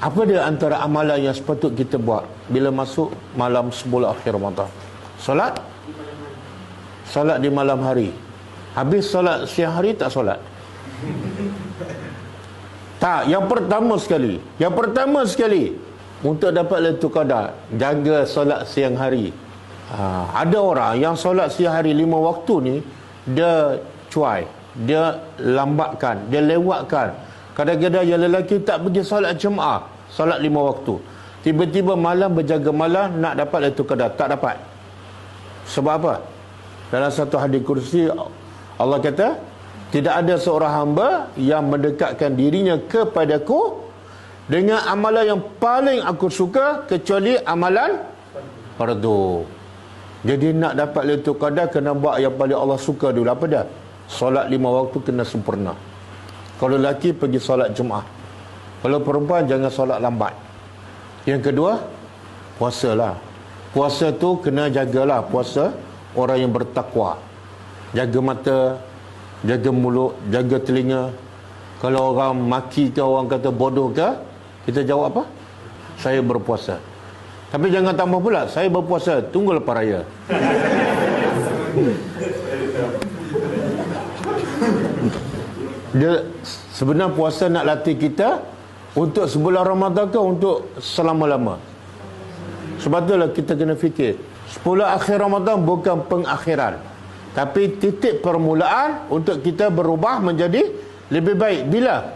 Apa dia antara amalan yang sepatut kita buat bila masuk malam 10 akhir Ramadan? Solat? Solat di malam hari. Habis solat siang hari tak solat? Tak, yang pertama sekali untuk dapat Lailatul Qadar, jaga solat siang hari. Ada orang yang solat siang hari 5 waktu ni dia cuai, dia lambatkan, dia lewatkan. Kadang-kadang yang lelaki tak pergi solat jemaah, solat 5 waktu. Tiba-tiba malam berjaga malam nak dapat Lailatul Qadar, tak dapat. Sebab apa? Dalam satu hadis kursi Allah kata, tidak ada seorang hamba yang mendekatkan dirinya kepadaku dengan amalan yang paling aku suka kecuali amalan fardu. Jadi nak dapat Lailatul Qadar kena buat yang paling Allah suka dulu. Apa dia? Solat 5 waktu kena sempurna. Kalau lelaki pergi solat Jumaat. Kalau perempuan jangan solat lambat. Yang kedua, puasalah. Puasa tu kena jagalah, puasa orang yang bertakwa. Jaga mata, jaga mulut, jaga telinga. Kalau orang maki ke, orang kata bodoh ke, kita jawab apa? Saya berpuasa. Tapi jangan tambah pula, saya berpuasa, tunggu lepas raya. Dia sebenarnya puasa nak latih kita untuk sebulan Ramadan ke untuk selama-lama. Sebab itulah kita kena fikir 10 akhir Ramadan bukan pengakhiran, tapi titik permulaan untuk kita berubah menjadi lebih baik. Bila?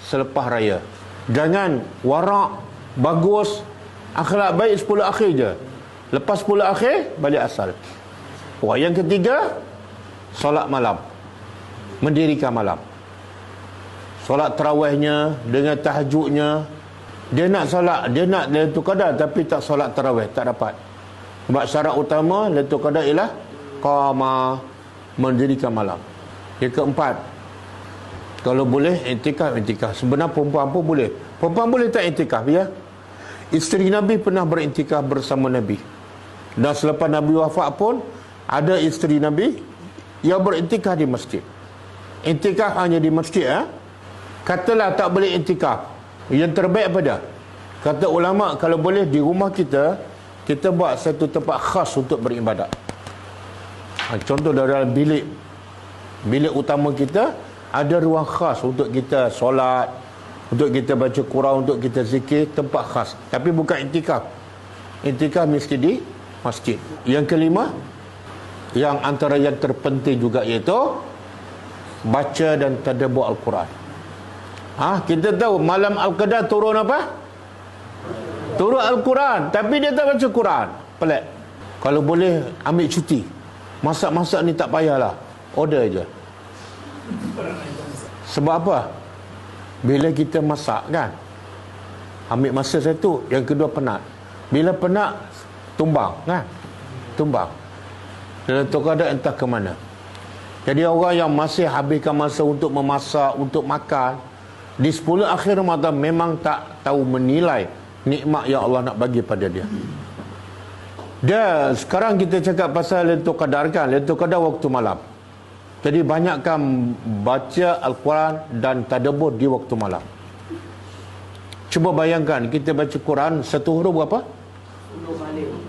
Selepas raya. Jangan warak, bagus, akhlak baik 10 akhir je. Lepas 10 akhir balik asal. Yang ketiga, solat malam, mendirikan malam. Solat tarawihnya dengan tahajudnya. Dia nak solat, dia nak Lailatul Qadar tapi tak solat tarawih, tak dapat. Sebab syarat utama Lailatul Qadar ialah qamah, mendirikan malam. Yang keempat, kalau boleh iktikaf. Sebenarnya perempuan pun boleh. Perempuan boleh tak iktikaf ya? Isteri Nabi pernah beriktikaf bersama Nabi. Dan selepas Nabi wafat pun ada isteri Nabi yang beriktikaf di masjid. Iktikaf hanya di masjid Katalah tak boleh iktikaf, yang terbaik apa dah? Kata ulama, kalau boleh di rumah kita buat satu tempat khas untuk beribadat. Contoh dalam bilik utama kita ada ruang khas untuk kita solat, untuk kita baca Quran, untuk kita zikir, tempat khas. Tapi bukan iktikaf. Iktikaf mesti di masjid. Yang kelima, yang antara yang terpenting juga, iaitu baca dan tadabbur Al-Quran. Kita tahu malam Al-Qadar turun apa? Turun Al-Quran, tapi dia tak baca Quran. Pelik. Kalau boleh ambil cuti. Masak-masak ni tak payahlah, order je. Sebab apa? Bila kita masak kan, ambil masa satu. Yang kedua penat. Bila penat, tumbang kan? Tumbang. Lailatul Qadar entah ke mana. Jadi orang yang masih habiskan masa untuk memasak, untuk makan, di 10 akhir Ramadan memang tak tahu menilai nikmat yang Allah nak bagi pada dia. Dan sekarang kita cakap pasal Lailatul Qadar kan, Lailatul Qadar waktu malam. Jadi banyakkan baca Al-Quran dan tadabbur di waktu malam. Cuba bayangkan kita baca Quran satu huruf berapa?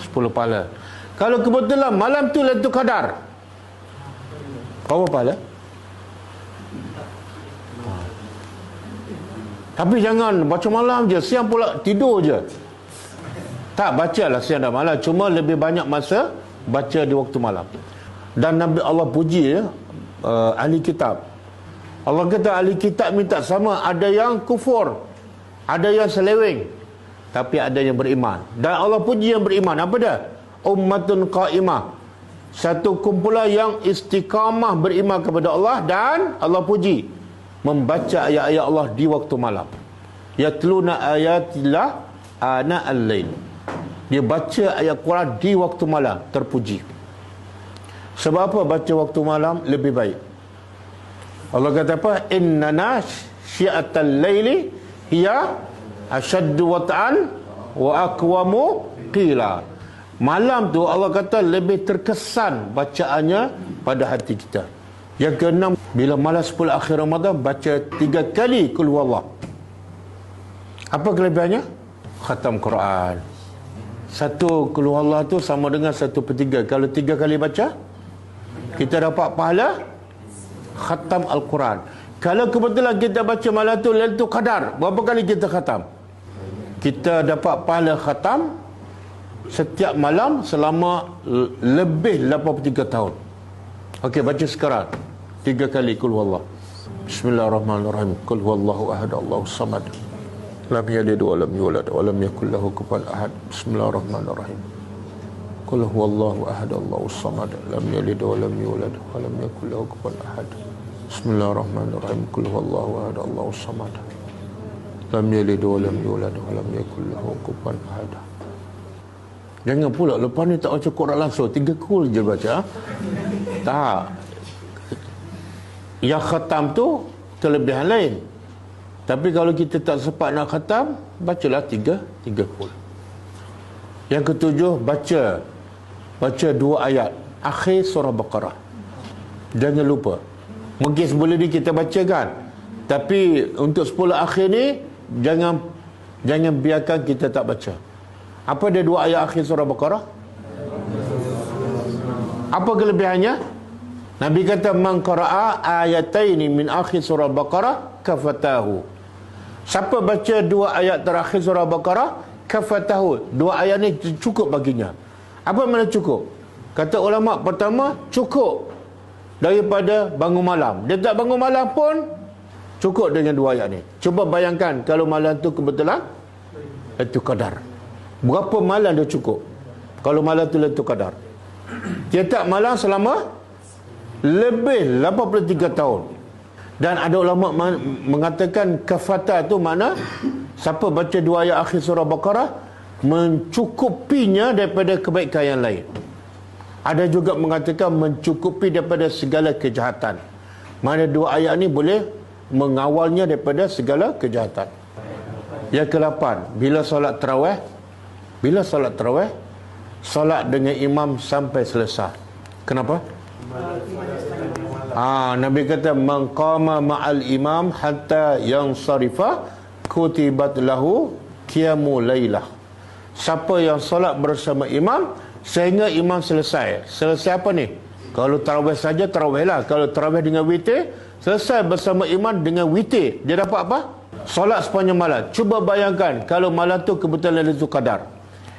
10 pahala. Kalau kebetulan malam tu Lailatul Qadar, berapa pahala? Tapi jangan baca malam je, siang pula tidur je. Tak, bacalah siang dan malam, cuma lebih banyak masa baca di waktu malam. Dan Nabi Allah puji ahli kitab. Allah kata ahli kitab minta sama, ada yang kufur, ada yang seleweng, tapi ada yang beriman. Dan Allah puji yang beriman. Apa dia? Ummatun qa'imah, satu kumpulan yang istiqamah beriman kepada Allah. Dan Allah puji membaca ayat-ayat Allah di waktu malam. Yatluna ayatillah ana al-lail. Dia baca ayat Quran di waktu malam, terpuji. Sebab apa baca waktu malam lebih baik? Allah kata apa? Inna nasyi'atal laili hiya ashaddu wat'an wa aqwamu qila. Malam tu Allah kata lebih terkesan bacaannya pada hati kita. Yang keenam, bila malam 10 akhir Ramadan baca 3 kali Qul Huwallah. Apa kelebihannya? Khatam Quran. Satu Qul Huwallah tu sama dengan 1/3. Kalau 3 kali baca, kita dapat pahala khatam Al-Quran. Kalau kebetulan kita baca malam tu Lailatul Qadar, berapa kali kita khatam? Kita dapat pahala khatam setiap malam selama lebih 83 tahun. Okey, baca sekarang 3 kali Qul Huwallah. Bismillahirrahmanirrahim. Qul huwallahu ahad, Allahus samad. Lam yalid wa lam yulad wa lam yakul lahu kufuwan ahad. Bismillahirrahmanirrahim. Qul huwallahu ahad, Allahus samad. Lam yalid wa lam yulad wa lam yakul lahu kufuwan ahad. Bismillahirrahmanirrahim. Qul huwallahu ahad, Allahus samad. Lam yalid wa lam yulad wa lam yakul lahu kufuwan ahad. Jangan pula lepas ni tak baca Quran langsung, 3 kul je baca. Tak. Yang khatam tu kelebihan lain. Tapi kalau kita tak sempat nak khatam, bacalah 3 kul. Yang ketujuh, baca 2 ayat akhir surah Baqarah. Jangan lupa. Mungkin sebelum ni kita baca kan, tapi untuk 10 akhir ni jangan biarkan kita tak baca. Apa dia 2 ayat akhir surah Baqarah? Apa kelebihannya? Nabi kata man qara'a ayataini min akhir surah Baqarah kafatahu. Siapa baca 2 ayat terakhir surah Baqarah, kafatahu. 2 ayat ni cukup baginya. Apa makna cukup? Kata ulama pertama, cukup daripada bangun malam. Dia tak bangun malam pun cukup dengan 2 ayat ni. Cuba bayangkan kalau malam tu kebetulan Lailatul Qadar. Berapa malam dia cukup? Kalau malam tu Lailatul Qadar. Tiap malam selama lebih 83 tahun. Dan ada ulama mengatakan kafata tu makna siapa baca 2 ayat akhir surah Baqarah mencukupinya daripada kebaikan yang lain. Ada juga mengatakan mencukupi daripada segala kejahatan. Mana 2 ayat ni boleh mengawalnya daripada segala kejahatan. Yang ke-8, bila solat tarawih, solat dengan imam sampai selesai. Kenapa? Nabi kata man qama ma'al imam hatta yansarifa kutibat lahu qiyamul lailah. Siapa yang solat bersama imam sehingga imam selesai. Selesai apa ni? Kalau tarawih saja tarawih lah. Kalau tarawih dengan witir, selesai bersama imam dengan witir, dia dapat apa? Solat sepanjang malam. Cuba bayangkan kalau malam tu kebetulan Lailatul Qadar,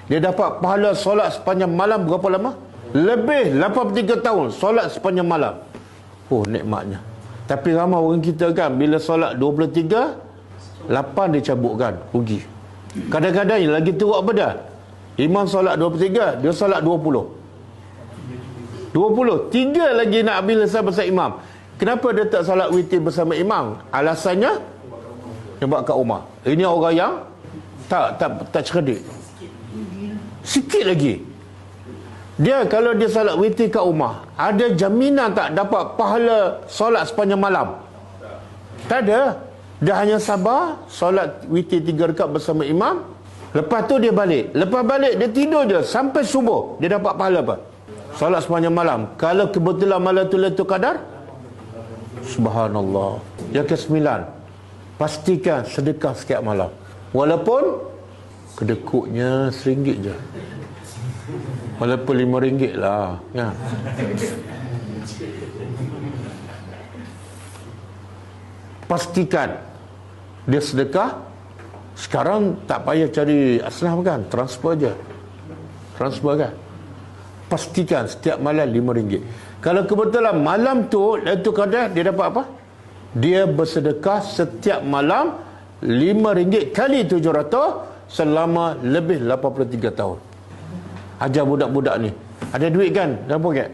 dia dapat pahala solat sepanjang malam berapa lama? Lebih 83 tahun solat sepanjang malam. Oh, nikmatnya. Tapi ramai orang kita kan, bila solat 23, 8 dia cabutkan, rugi. Kadang-kadang lagi teruk apa dah? Imam solat 23, dia solat 20. 3 lagi nak habis selesai bersama imam. Kenapa dia tak solat witir bersama imam? Alasannya dia buat kat rumah. Ini orang yang tak cerdik. Sikit lagi. Dia kalau dia solat witir kat rumah, ada jaminan tak dapat pahala solat sepanjang malam? Tak ada. Dia hanya sabar solat witir 3 rakaat bersama imam. Lepas tu dia balik. Lepas balik dia tidur je sampai subuh. Dia dapat pahala apa? Solat sepanjang malam. Kalau kebetulan malam tu Lailatul Qadar, subhanallah. Yang ke-9, pastikan sedekah setiap malam. Walaupun kedekutnya RM1 je. Walaupun RM5 lah ya. Pastikan dia sedekah. Sekarang tak payah cari asnaf kan, transfer je. Transfer kan. Pastikan setiap malam RM5. Kalau kebetulan malam tu Lailatul Qadar, dia dapat apa? Dia bersedekah setiap malam RM5 kali 700 selama lebih 83 tahun. Ajar budak-budak ni. Ada duit kan dalam poket?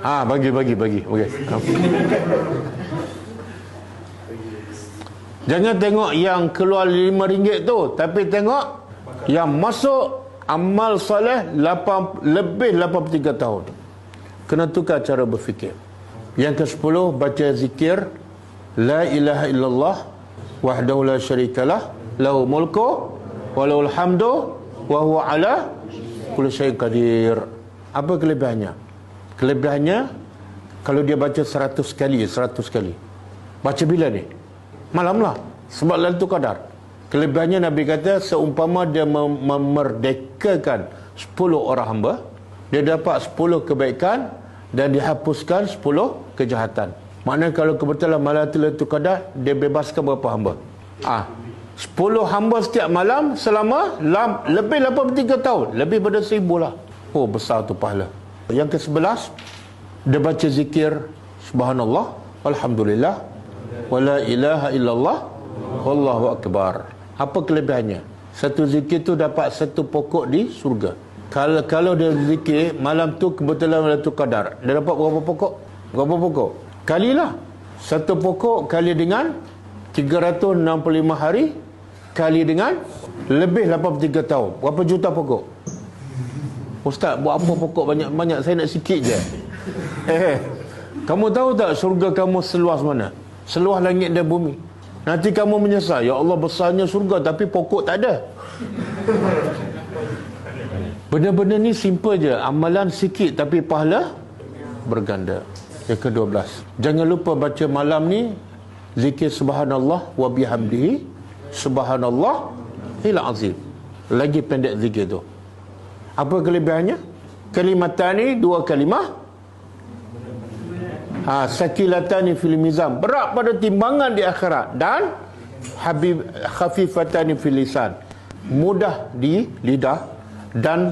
Bagi. Okey. Jangan tengok yang keluar RM5 tu, tapi tengok yang masuk amal soleh lebih 83 tahun. Kena tukar cara berfikir. Yang ke-10, baca zikir la ilaha illallah wahdahu la syarikalah lahu mulku wa lahul hamdu wa huwa ala kulli syai'in qadir. Apa kelebihannya? Kelebihannya kalau dia baca 100 kali Baca bila ni? Malam lah. Sebab Lailatul Qadar. Kelebihannya Nabi kata seumpama dia memerdekakan 10 orang hamba, dia dapat 10 kebaikan dan dihapuskan 10 kejahatan. Maknanya kalau kebetulan malam Lailatul Qadar, dia bebaskan berapa hamba? 10 hamba setiap malam selama lebih 83 tahun. Lebih pada 1000 lah. Oh, besar tu pahala. Yang ke-11, dia baca zikir Subhanallah, Alhamdulillah, Wala ilaha illallah, Wallahu akbar. Apa kelebihannya? Satu zikir tu dapat satu pokok di surga. Kalau dia zikir malam tu kebetulan Lailatul Qadar, dia dapat berapa pokok? Berapa pokok? Kalilah. Satu pokok kali dengan 365 hari kali dengan lebih 83 tahun. Berapa juta pokok? Ustaz, buat apa pokok banyak-banyak? Saya nak sikit je. Kamu tahu tak surga kamu seluas mana? Seluas langit dan bumi. Nanti kamu menyesal, ya Allah besarnya surga tapi pokok tak ada. Benda-benda ni simple je. Amalan sikit tapi pahala berganda. Yang ke-12, jangan lupa baca malam ni zikir Subhanallah wa bihamdihi Subhanallah il azim. Lagi pendek zikir tu. Apa kelebihannya? Kalimatani, 2 kalimah. Sakilatani fil mizan, berat pada timbangan di akhirat. Dan khafifatani fil lisan, mudah di lidah. Dan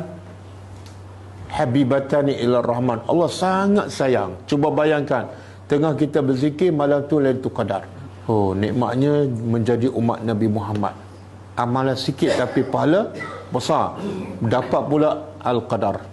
habibatani ila rahman, Allah sangat sayang. Cuba bayangkan, tengah kita berzikir malam tu Lailatul Qadar. Oh, nikmatnya menjadi umat Nabi Muhammad. Amalan sikit tapi pahala besar. Dapat pula Al-Qadar.